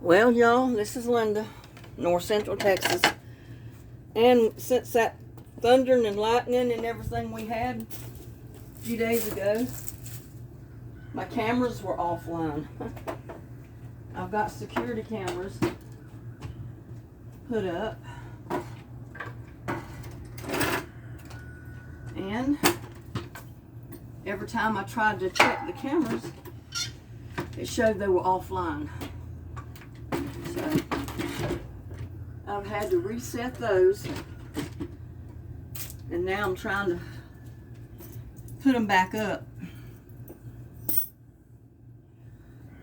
Well, y'all, this is Linda, North Central Texas. And since that thundering and lightning and everything we had a few days ago, my cameras were offline. I've got security cameras put up. And every time I tried to check the cameras, it showed they were offline. So I've had to reset those, and now I'm trying to put them back up.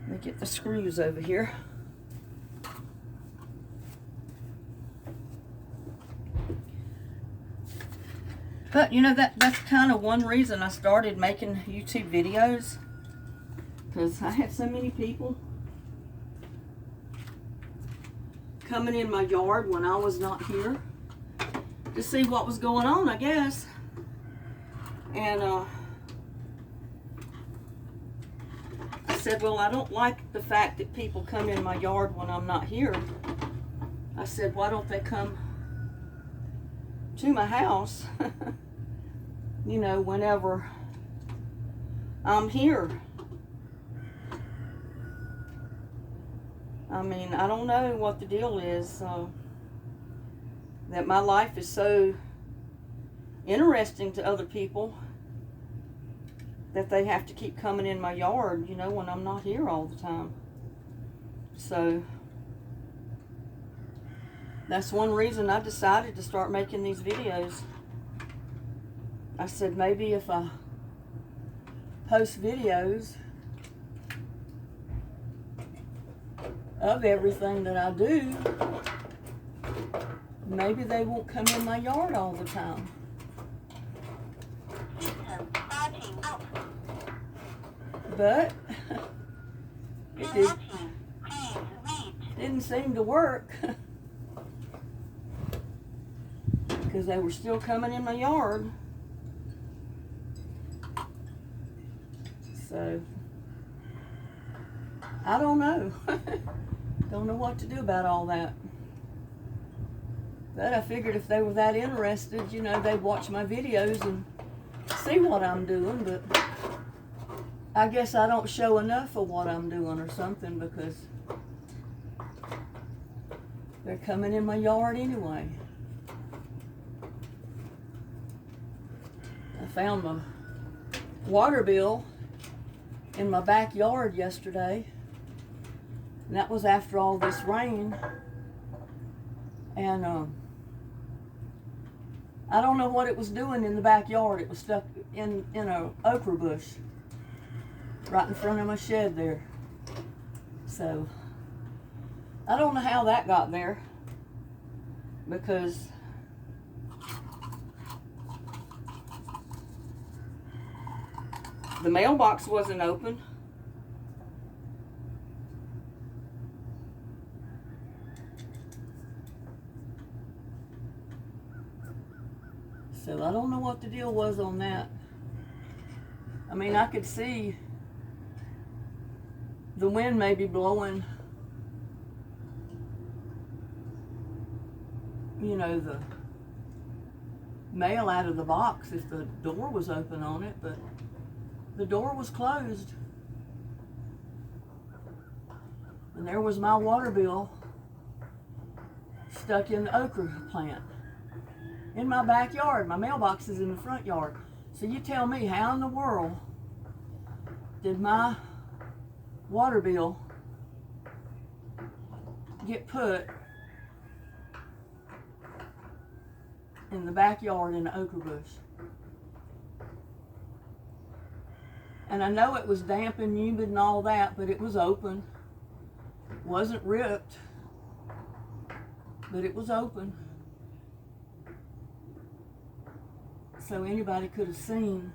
Let me get the screws over here. But you know, that's kind of one reason I started making YouTube videos, because I had so many people coming in my yard when I was not here to see what was going on, I guess. And I said, well, I don't like the fact that people come in my yard when I'm not here. I said, why don't they come to my house, you know, whenever I'm here? I mean, I don't know what the deal is, that my life is so interesting to other people that they have to keep coming in my yard, you know, when I'm not here all the time. So that's one reason I decided to start making these videos. I said, maybe if I post videos of everything that I do, maybe they won't come in my yard all the time. But it didn't seem to work, because they were still coming in my yard. So I don't know. Don't know what to do about all that. But I figured if they were that interested, you know, they'd watch my videos and see what I'm doing. But I guess I don't show enough of what I'm doing or something, because they're coming in my yard anyway. I found my water bill in my backyard yesterday. And that was after all this rain. And I don't know what it was doing in the backyard. It was stuck in a okra bush right in front of my shed there. So I don't know how that got there, because the mailbox wasn't open. So I don't know what the deal was on that. I mean, I could see the wind maybe blowing, you know, the mail out of the box if the door was open on it, but the door was closed. And there was my water bill stuck in the okra plant in my backyard. My mailbox is in the front yard. So you tell me, how in the world did my water bill get put in the backyard in the okra bush? And I know it was damp and humid and all that, but it was open. It wasn't ripped, but it was open. So anybody could have seen,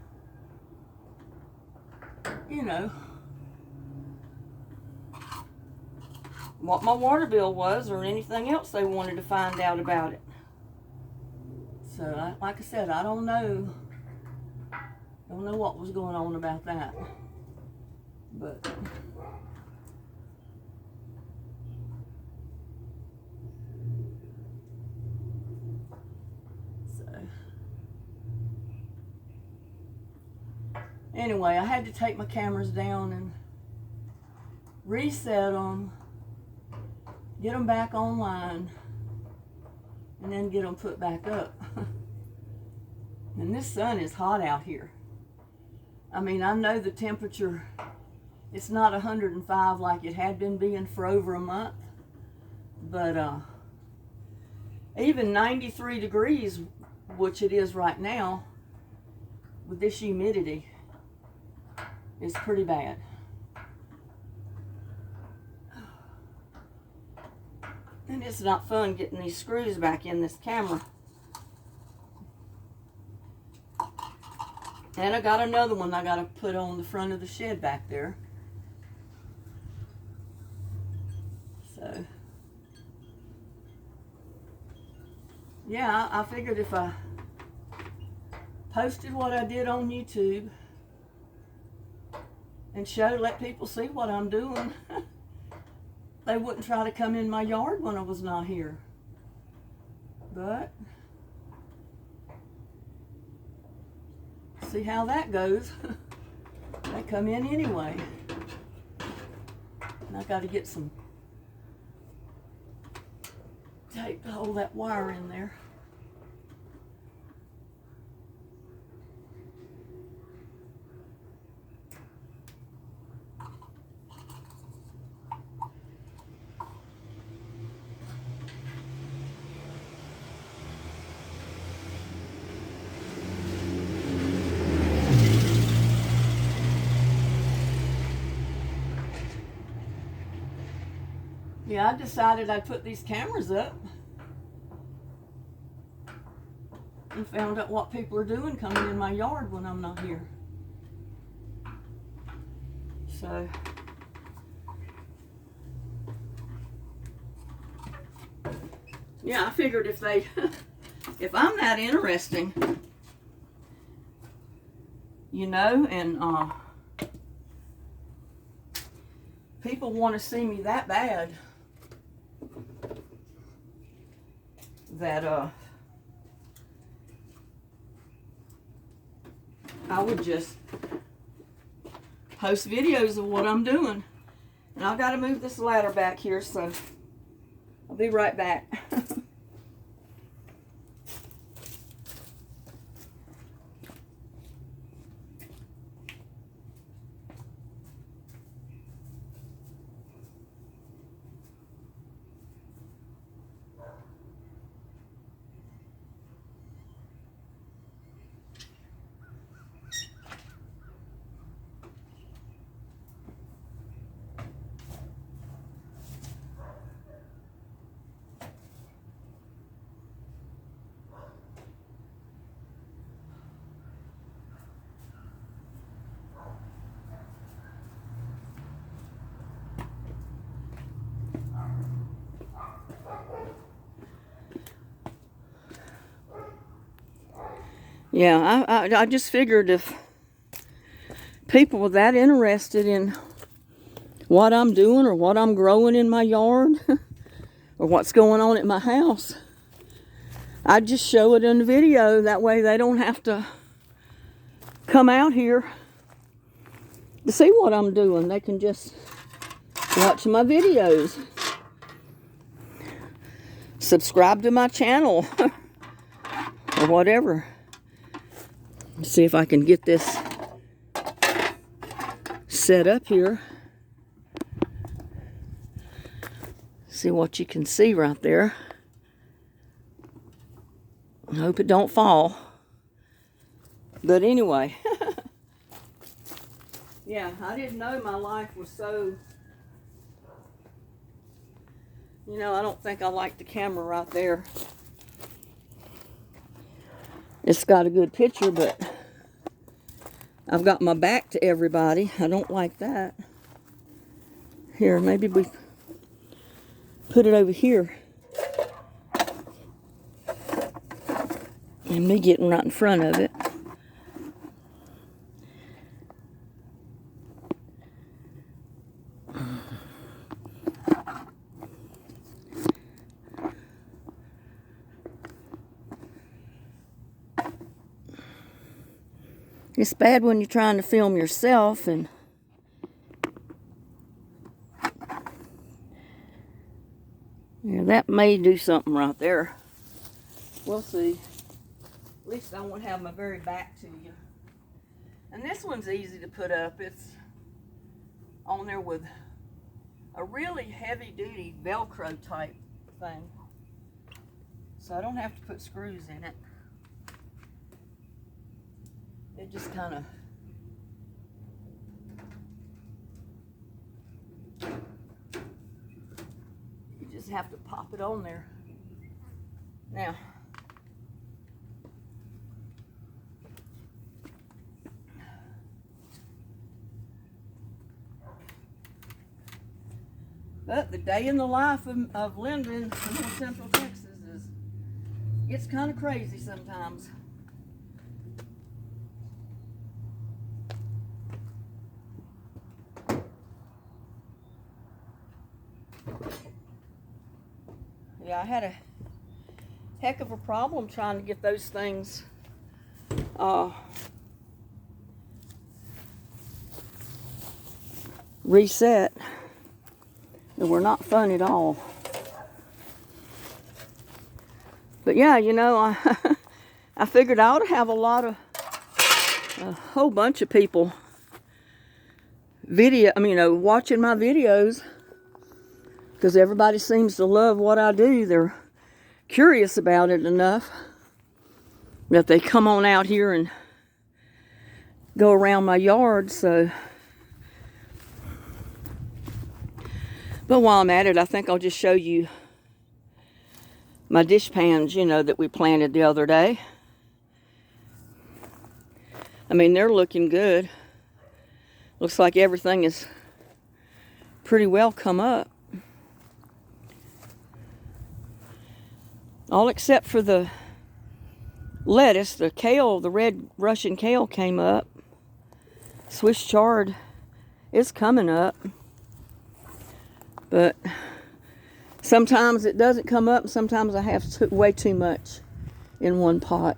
you know, what my water bill was, or anything else they wanted to find out about it. So like I said, I don't know what was going on about that. But Anyway, I had to take my cameras down and reset them, get them back online, and then get them put back up. And this sun is hot out here. I mean, I know the temperature, it's not 105 like it had been being for over a month, but even 93 degrees, which it is right now, with this humidity, is pretty bad. And it's not fun getting these screws back in this camera. And I got another one I got to put on the front of the shed back there. So, yeah, I figured if I posted what I did on YouTube and let people see what I'm doing, they wouldn't try to come in my yard when I was not here. But see how that goes. They come in anyway. And I got to get some tape to hold that wire in there. Yeah, I decided I'd put these cameras up and found out what people are doing coming in my yard when I'm not here. So, yeah, I figured if if I'm that interesting, you know, and people want to see me that bad, that I would just post videos of what I'm doing. And I've got to move this ladder back here, so I'll be right back. Yeah, I just figured if people were that interested in what I'm doing or what I'm growing in my yard or what's going on at my house, I'd just show it in the video. That way they don't have to come out here to see what I'm doing. They can just watch my videos. Subscribe to my channel or whatever. Let's see if I can get this set up here. See what you can see right there. I hope it don't fall. But anyway, yeah, I didn't know my life was so, you know, I don't think I like the camera right there. It's got a good picture, but I've got my back to everybody. I don't like that. Here, maybe we put it over here. And me getting right in front of it. It's bad when you're trying to film yourself and yeah, that may do something right there. We'll see. At least I won't have my very back to you. And this one's easy to put up. It's on there with a really heavy-duty Velcro type thing. So I don't have to put screws in it. It just kind of you just have to pop it on there. Now but the day in the life of Linden in North Central Texas it's kind of crazy sometimes. Yeah, I had a heck of a problem trying to get those things reset. They were not fun at all. But yeah, you know, I figured I ought to have a whole bunch of people watching my videos, because everybody seems to love what I do. They're curious about it enough that they come on out here and go around my yard. So, but while I'm at it, I think I'll just show you my dish pans, you know, that we planted the other day. I mean, they're looking good. Looks like everything is pretty well come up. All except for the lettuce, the kale, the red Russian kale came up. Swiss chard is coming up. But sometimes it doesn't come up, and sometimes I have way too much in one pot.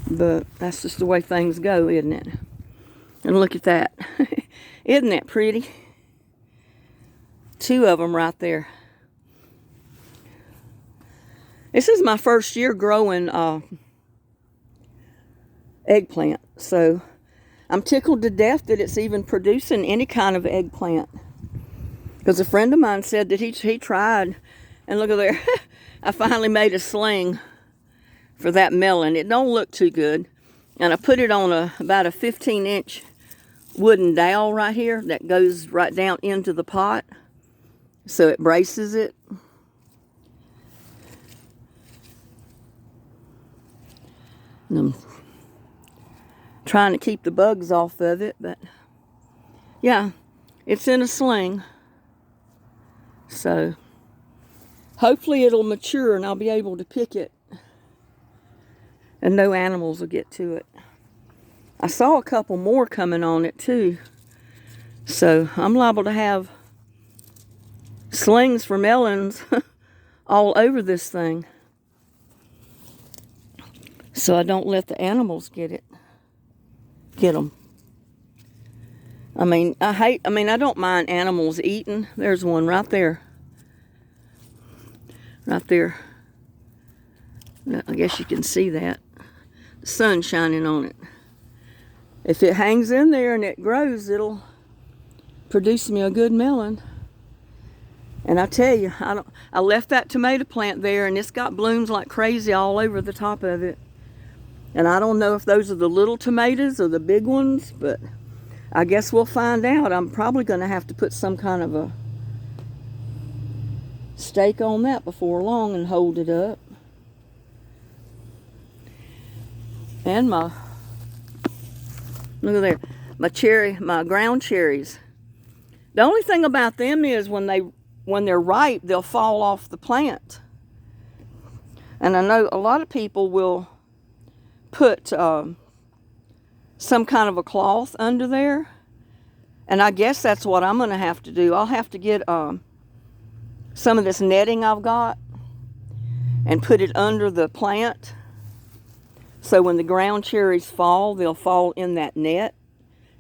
But that's just the way things go, isn't it? And look at that. Isn't that pretty? Two of them right there. This is my first year growing eggplant, so I'm tickled to death that it's even producing any kind of eggplant. Because a friend of mine said that he tried, and look at there, I finally made a sling for that melon. It don't look too good, and I put it on about a 15-inch wooden dowel right here that goes right down into the pot, so it braces it. And I'm trying to keep the bugs off of it, but yeah, it's in a sling. So hopefully it'll mature and I'll be able to pick it and no animals will get to it. I saw a couple more coming on it too. So I'm liable to have slings for melons all over this thing, so I don't let the animals get them. I mean, I don't mind animals eating. There's one right there. Right there. I guess you can see that. The sun's shining on it. If it hangs in there and it grows, it'll produce me a good melon. And I tell you, I left that tomato plant there, and it's got blooms like crazy all over the top of it. And I don't know if those are the little tomatoes or the big ones, but I guess we'll find out. I'm probably going to have to put some kind of a stake on that before long and hold it up. And look at there, my ground cherries. The only thing about them is when they're ripe, they'll fall off the plant. And I know a lot of people will put some kind of a cloth under there, and I guess that's what I'm going to have to do. I'll have to get some of this netting I've got and put it under the plant So when the ground cherries fall, they'll fall in that net,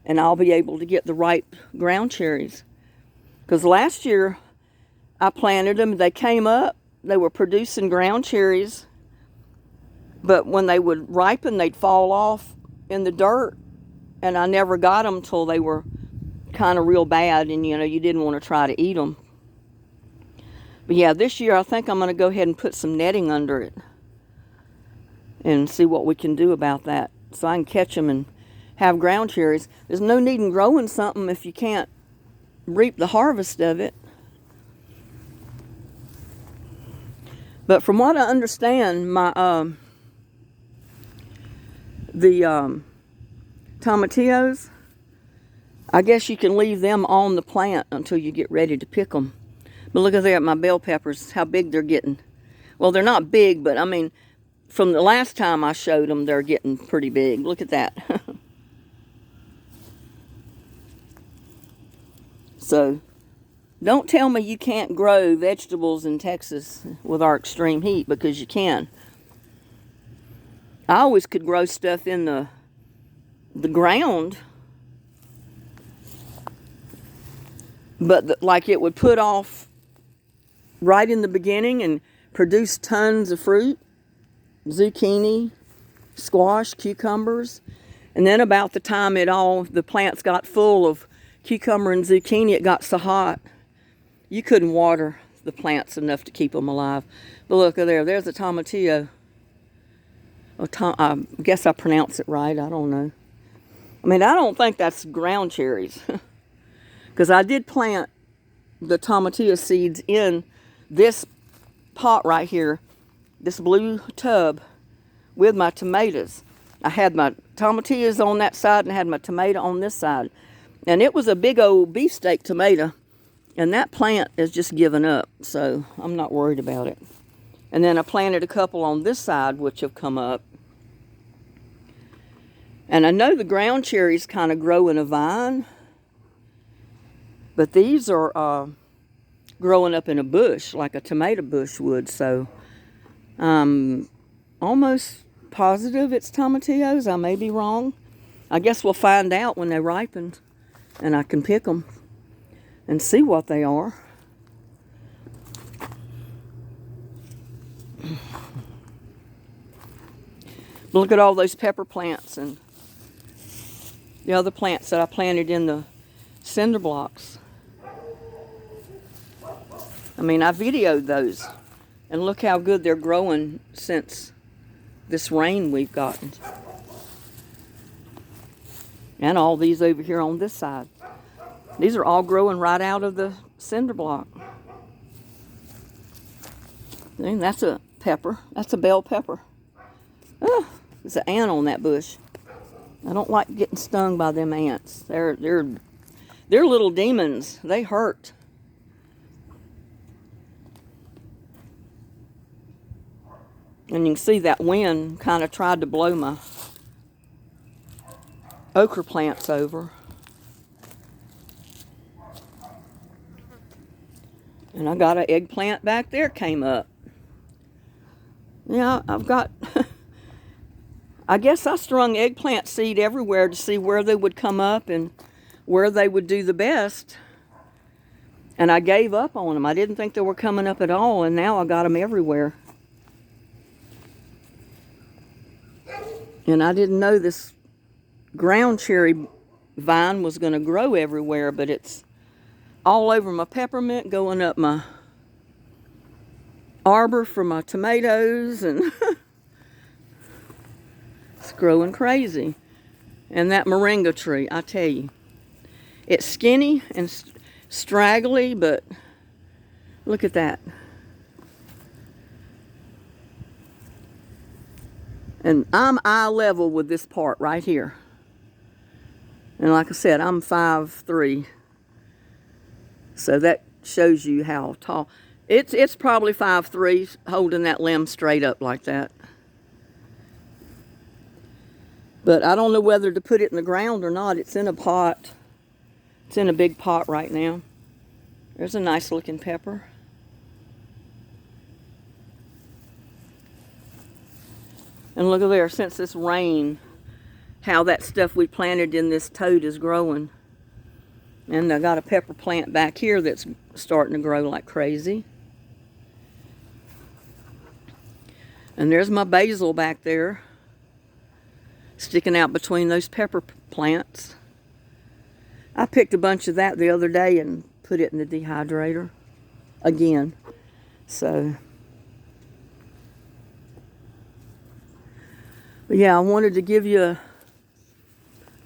and I'll be able to get the ripe ground cherries. Because last year I planted them, they came up, they were producing ground cherries, but when they would ripen, they'd fall off in the dirt, and I never got them till they were kind of real bad, and you didn't want to try to eat them. But yeah, this year I think I'm going to go ahead and put some netting under it and see what we can do about that, so I can catch them and have ground cherries. There's no need in growing something if you can't reap the harvest of it. But from what I understand, my the tomatillos, I guess you can leave them on the plant until you get ready to pick them. But look at there at my bell peppers, how big they're getting. Well, they're not big, but I mean, from the last time I showed them, they're getting pretty big. Look at that. So, don't tell me you can't grow vegetables in Texas with our extreme heat, because you can. I always could grow stuff in the ground, but like it would put off right in the beginning and produce tons of fruit, zucchini, squash, cucumbers, and then about the time the plants got full of cucumber and zucchini, it got so hot you couldn't water the plants enough to keep them alive. But look there's a tomatillo. I guess I pronounce it right, I don't know. I mean, I don't think that's ground cherries, because I did plant the tomatillo seeds in this pot right here, this blue tub, with my tomatoes. I had my tomatillos on that side and I had my tomato on this side. And it was a big old beefsteak tomato, and that plant is just given up, so I'm not worried about it. And then I planted a couple on this side, which have come up. And I know the ground cherries kind of grow in a vine, but these are growing up in a bush, like a tomato bush would. So I'm almost positive it's tomatillos. I may be wrong. I guess we'll find out when they ripen, and I can pick them and see what they are. Look at all those pepper plants and the other plants that I planted in the cinder blocks. I mean, I videoed those, and look how good they're growing since this rain we've gotten. And all these over here on this side. These are all growing right out of the cinder block. And that's a pepper. That's a bell pepper. Oh, there's an ant on that bush. I don't like getting stung by them ants. They're little demons. They hurt. And you can see that wind kind of tried to blow my okra plants over. And I got an eggplant back there came up. Yeah, I've got, I guess I strung eggplant seed everywhere to see where they would come up and where they would do the best. And I gave up on them. I didn't think they were coming up at all, and now I got them everywhere. And I didn't know this ground cherry vine was going to grow everywhere, but it's all over my peppermint, going up my arbor for my tomatoes, and it's growing crazy. And that moringa tree, I tell you, it's skinny and straggly, but look at that. And I'm eye level with this part right here. And like I said, I'm 5'3". So that shows you how tall. It's probably 5'3", holding that limb straight up like that. But I don't know whether to put it in the ground or not. It's in a pot. It's in a big pot right now. There's a nice looking pepper. And look at there, since this rain, how that stuff we planted in this tote is growing. And I got a pepper plant back here that's starting to grow like crazy. And there's my basil back there, sticking out between those pepper plants. I picked a bunch of that the other day and put it in the dehydrator again. So, but yeah, I wanted to give you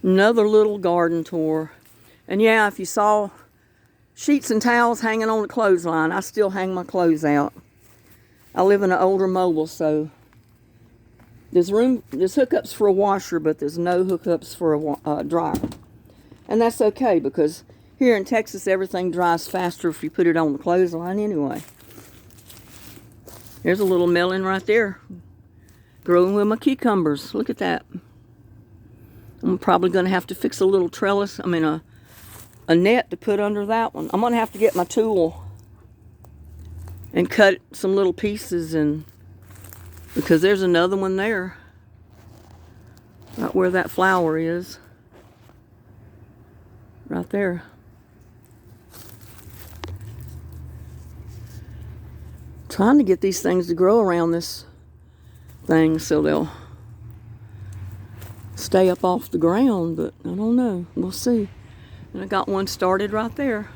another little garden tour. And yeah, if you saw sheets and towels hanging on the clothesline, I still hang my clothes out. I live in an older mobile, so there's hookups for a washer, but there's no hookups for a dryer. And that's okay, because here in Texas, everything dries faster if you put it on the clothesline anyway. There's a little melon right there, growing with my cucumbers. Look at that. I'm probably going to have to fix a little trellis, a net to put under that one. I'm going to have to get my tool and cut some little pieces, and because there's another one there, right where that flower is, right there. Trying to get these things to grow around this thing so they'll stay up off the ground, but I don't know. We'll see. And I got one started right there.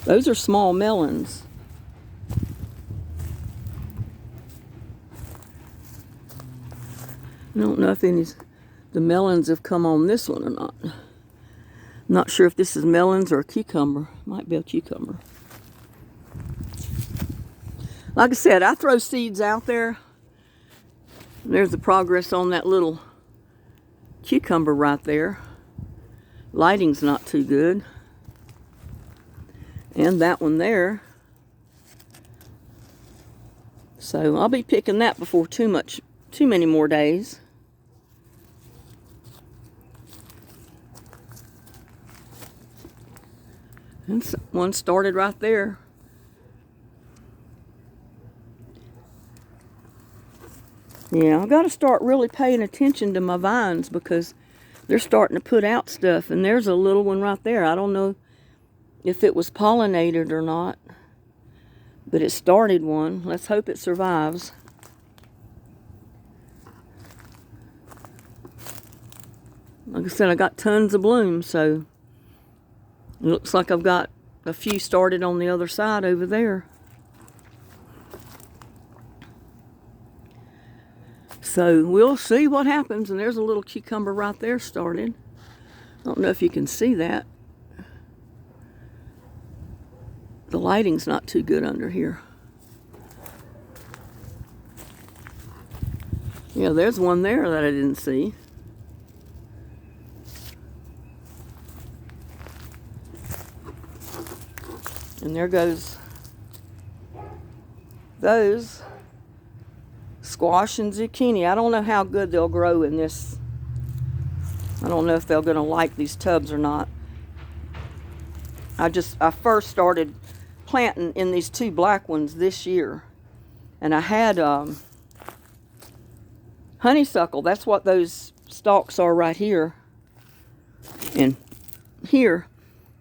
Those are small melons. I don't know if the melons have come on this one or not. I'm not sure if this is melons or a cucumber. Might be a cucumber. Like I said, I throw seeds out there. There's the progress on that little cucumber right there. Lighting's not too good. And that one there. So I'll be picking that before too many more days. And one started right there. Yeah, I've got to start really paying attention to my vines, because they're starting to put out stuff. And there's a little one right there. I don't know if it was pollinated or not, but it started one. Let's hope it survives. Like I said, I got tons of bloom, so it looks like I've got a few started on the other side over there. So we'll see what happens. And there's a little cucumber right there started. I don't know if you can see that. The lighting's not too good under here. Yeah, there's one there that I didn't see. And there goes those squash and zucchini. I don't know how good they'll grow in this. I don't know if they're going to like these tubs or not. I first started planting in these two black ones this year. And I had honeysuckle. That's what those stalks are right here. And here,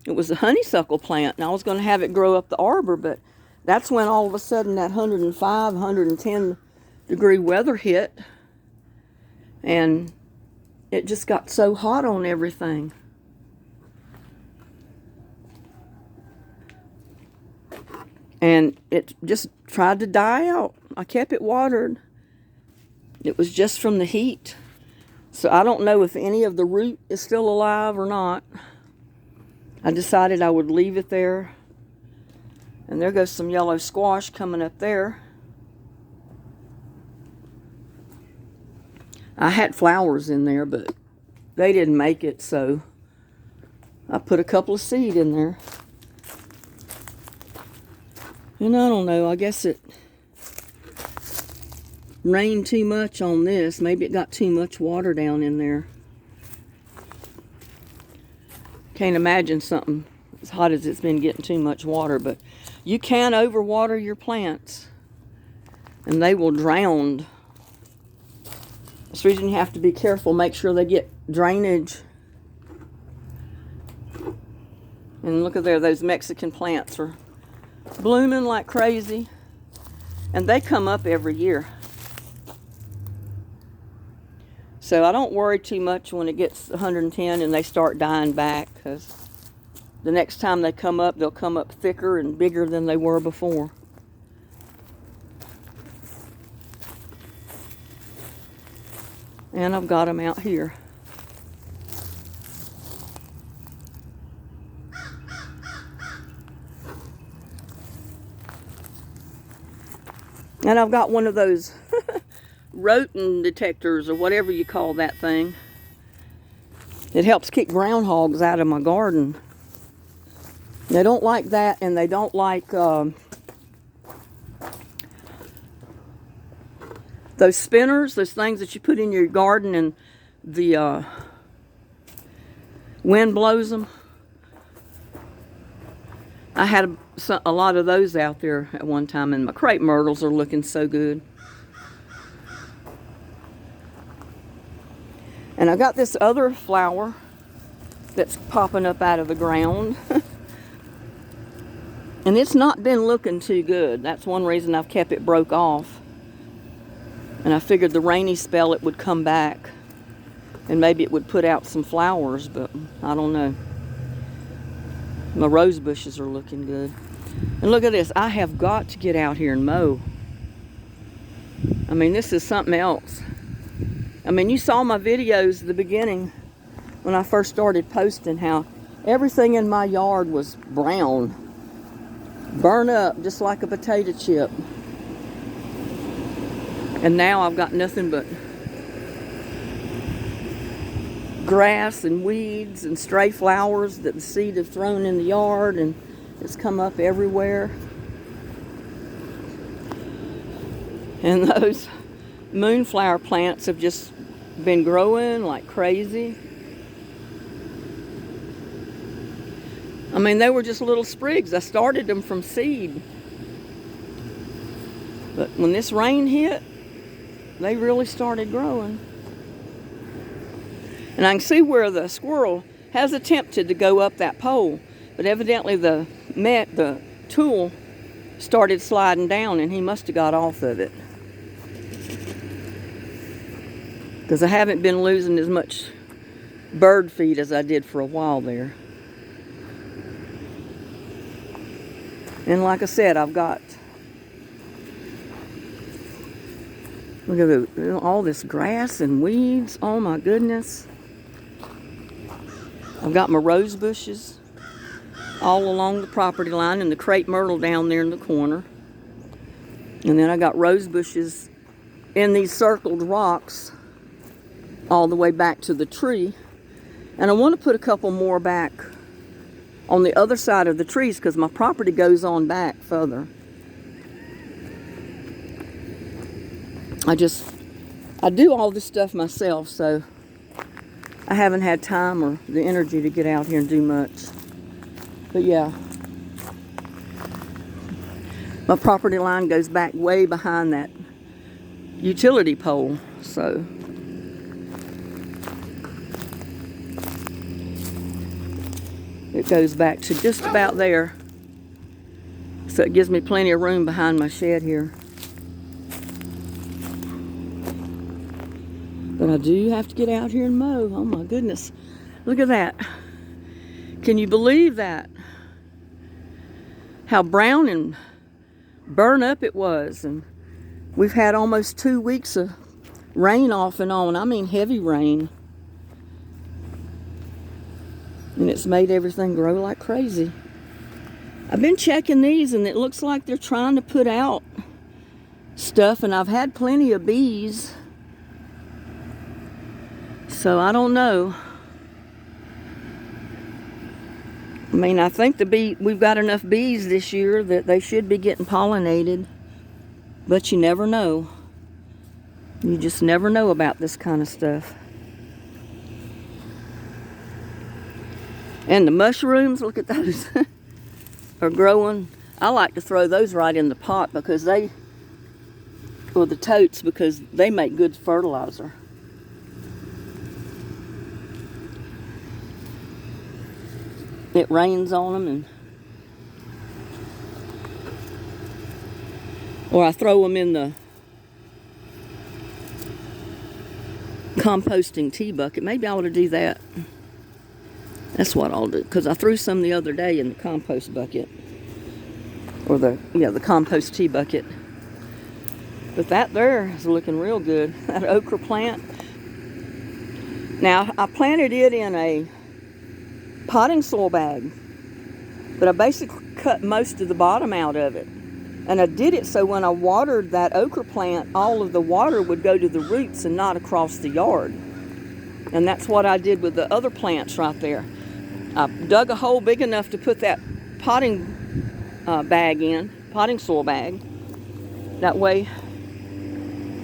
it was a honeysuckle plant. And I was going to have it grow up the arbor, but that's when all of a sudden that 105, 110 degree weather hit. And it just got so hot on everything. And it just tried to die out. I kept it watered. It was just from the heat. So I don't know if any of the root is still alive or not. I decided I would leave it there. And there goes some yellow squash coming up there. I had flowers in there, but they didn't make it, so I put a couple of seed in there. And I don't know, I guess it rained too much on this. Maybe it got too much water down in there. Can't imagine something as hot as it's been getting too much water, but you can overwater your plants. and they will drown. That's the reason you have to be careful. Make sure they get drainage. And look at there, those Mexican plants are blooming like crazy. And they come up every year. So I don't worry too much when it gets 110 and they start dying back, because the next time they come up, they'll come up thicker and bigger than they were before. And I've got them out here. And I've got one of those rodent detectors, or whatever you call that thing. It helps keep groundhogs out of my garden. They don't like that, and they don't like those spinners, those things that you put in your garden and the wind blows them. I had a lot of those out there at one time, and my crape myrtles are looking so good. And I got this other flower that's popping up out of the ground. And it's not been looking too good. That's one reason I've kept it broke off. And I figured the rainy spell it would come back, and maybe it would put out some flowers, but I don't know. My rose bushes are looking good. And look at this. I have got to get out here and mow. I mean, this is something else. I mean, you saw my videos at the beginning when I first started posting how everything in my yard was brown. Burn up just like a potato chip. And now I've got nothing but grass and weeds and stray flowers that the seed have thrown in the yard, and it's come up everywhere. And those moonflower plants have just been growing like crazy. I mean, they were just little sprigs. I started them from seed. But when this rain hit, they really started growing. And I can see where the squirrel has attempted to go up that pole, but evidently the tool started sliding down, and he must have got off of it. Because I haven't been losing as much bird feed as I did for a while there. And like I said, I've got, look at all this grass and weeds. Oh my goodness. I've got my rose bushes all along the property line, and the crape myrtle down there in the corner. And then I got rose bushes in these circled rocks all the way back to the tree. And I want to put a couple more back on the other side of the trees, because my property goes on back further. I do all this stuff myself, so I haven't had time or the energy to get out here and do much. But yeah, my property line goes back way behind that utility pole, so it goes back to just about there. So it gives me plenty of room behind my shed here. But I do have to get out here and mow. Oh my goodness. Look at that. Can you believe that? How brown and burnt up it was. And we've had almost 2 weeks of rain off and on. I mean heavy rain. And it's made everything grow like crazy. I've been checking these, and it looks like they're trying to put out stuff, and I've had plenty of bees. So I don't know. I mean, I think we've got enough bees this year that they should be getting pollinated. But you never know. You just never know about this kind of stuff. And the mushrooms, look at those, are growing. I like to throw those right in the pot, because they or the totes, because they make good fertilizer. It rains on them, and or I throw them in the composting tea bucket. Maybe I ought to do that. That's what I'll do, because I threw some the other day in the compost bucket, or the compost tea bucket. But that there is looking real good. That okra plant. Now, I planted it in a potting soil bag, but I basically cut most of the bottom out of it. And I did it so when I watered that okra plant, all of the water would go to the roots and not across the yard. And that's what I did with the other plants right there. I dug a hole big enough to put that potting bag in, potting soil bag. That way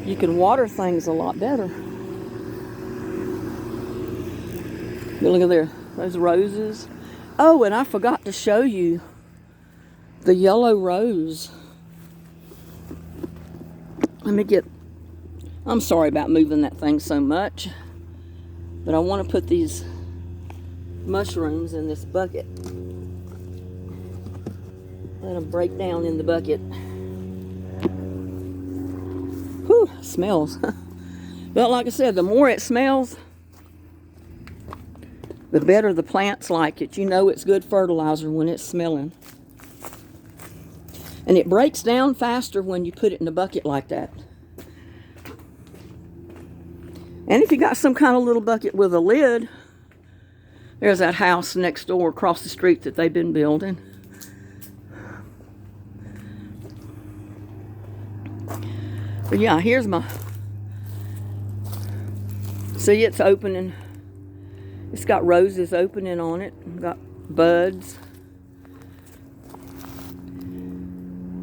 you can water things a lot better. Look at there, those roses. Oh, and I forgot to show you the yellow rose. I'm sorry about moving that thing so much, but I want to put these mushrooms in this bucket. Let them break down in the bucket. Whew, smells. But like I said, the more it smells, the better the plants like it. You know it's good fertilizer when it's smelling. And it breaks down faster when you put it in a bucket like that. And if you got some kind of little bucket with a lid, there's that house next door across the street that they've been building. But yeah, here's my... See, it's opening. It's got roses opening on it. Got buds.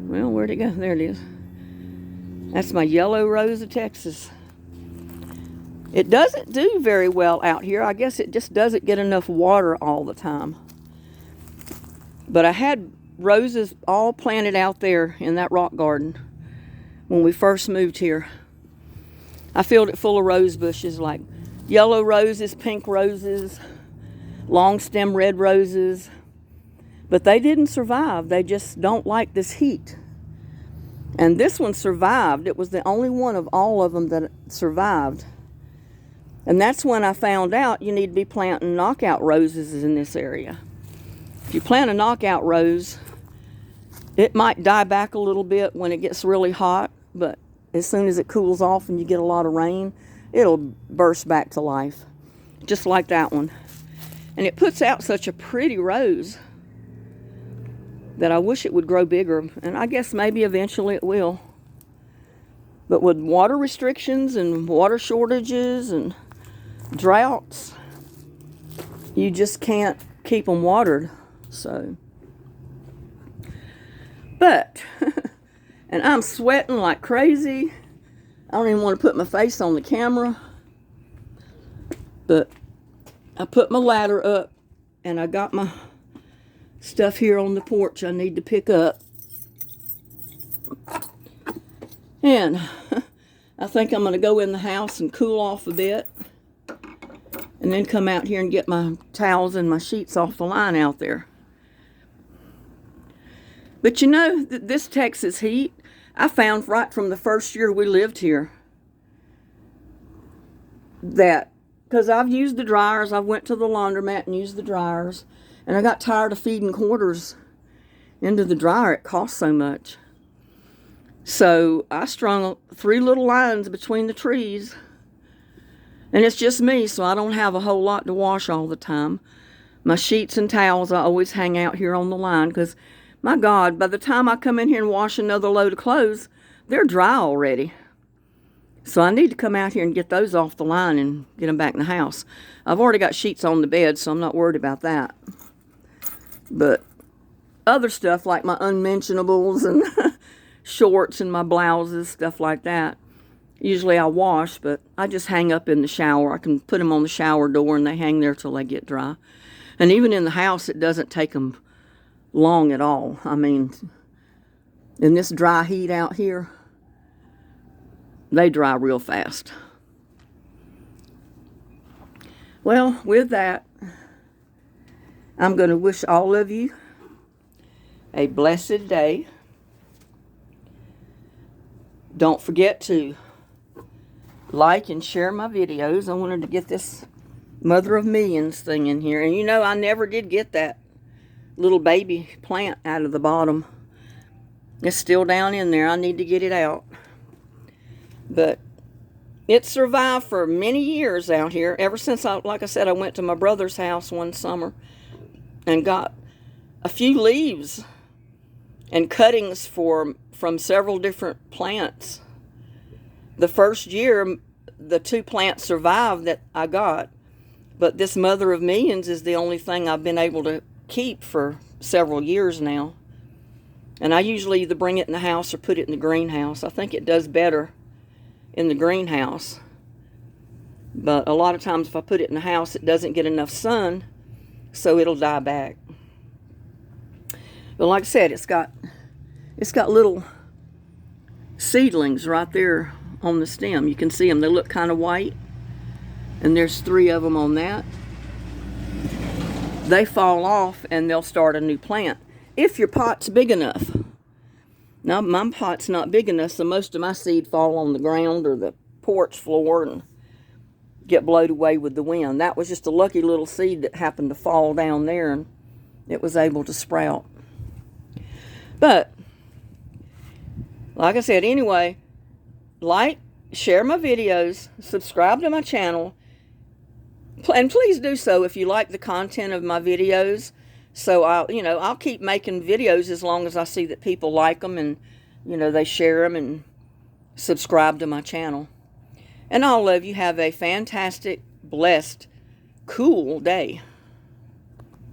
Well, where'd it go? There it is. That's my yellow rose of Texas. It doesn't do very well out here. I guess it just doesn't get enough water all the time. But I had roses all planted out there in that rock garden when we first moved here. I filled it full of rose bushes, like yellow roses, pink roses, long stem red roses. But they didn't survive. They just don't like this heat. And this one survived. It was the only one of all of them that survived. And that's when I found out you need to be planting knockout roses in this area. If you plant a knockout rose, it might die back a little bit when it gets really hot, but as soon as it cools off and you get a lot of rain, it'll burst back to life, just like that one. And it puts out such a pretty rose that I wish it would grow bigger, and I guess maybe eventually it will. But with water restrictions and water shortages and droughts, you just can't keep them watered. So, but and I'm sweating like crazy. I don't even want to put my face on the camera, but I put my ladder up and I got my stuff here on the porch I need to pick up. And I think I'm going to go in the house and cool off a bit, and then come out here and get my towels and my sheets off the line out there. But you know, this Texas heat, I found right from the first year we lived here, that, because I've used the dryers, I went to the laundromat and used the dryers, and I got tired of feeding quarters into the dryer. It cost so much. So I strung 3 little lines between the trees. And it's just me, so I don't have a whole lot to wash all the time. My sheets and towels I always hang out here on the line, because, my God, by the time I come in here and wash another load of clothes, they're dry already. So I need to come out here and get those off the line and get them back in the house. I've already got sheets on the bed, so I'm not worried about that. But other stuff like my unmentionables and shorts and my blouses, stuff like that, usually I wash, but I just hang up in the shower. I can put them on the shower door and they hang there till they get dry. And even in the house, it doesn't take them long at all. I mean, in this dry heat out here, they dry real fast. Well, with that, I'm going to wish all of you a blessed day. Don't forget to like and share my videos. I wanted to get this Mother of Millions thing in here. And you know, I never did get that little baby plant out of the bottom. It's still down in there. I need to get it out. But it survived for many years out here. Ever since, like I said, I went to my brother's house one summer and got a few leaves and cuttings from several different plants. The first year, the 2 plants survived that I got. But this Mother of Millions is the only thing I've been able to keep for several years now. And I usually either bring it in the house or put it in the greenhouse. I think it does better in the greenhouse. But a lot of times if I put it in the house, it doesn't get enough sun, so it'll die back. But like I said, it's got little seedlings right there on the stem. You can see them. They look kind of white. And there's 3 of them on that. They fall off and they'll start a new plant if your pot's big enough. Now, my pot's not big enough, so most of my seed fall on the ground or the porch floor and get blown away with the wind. That was just a lucky little seed that happened to fall down there, and it was able to sprout. But, like I said, anyway, like, share my videos, subscribe to my channel, and please do so if you like the content of my videos. So I'll keep making videos as long as I see that people like them and, they share them and subscribe to my channel. And all of you have a fantastic, blessed, cool day.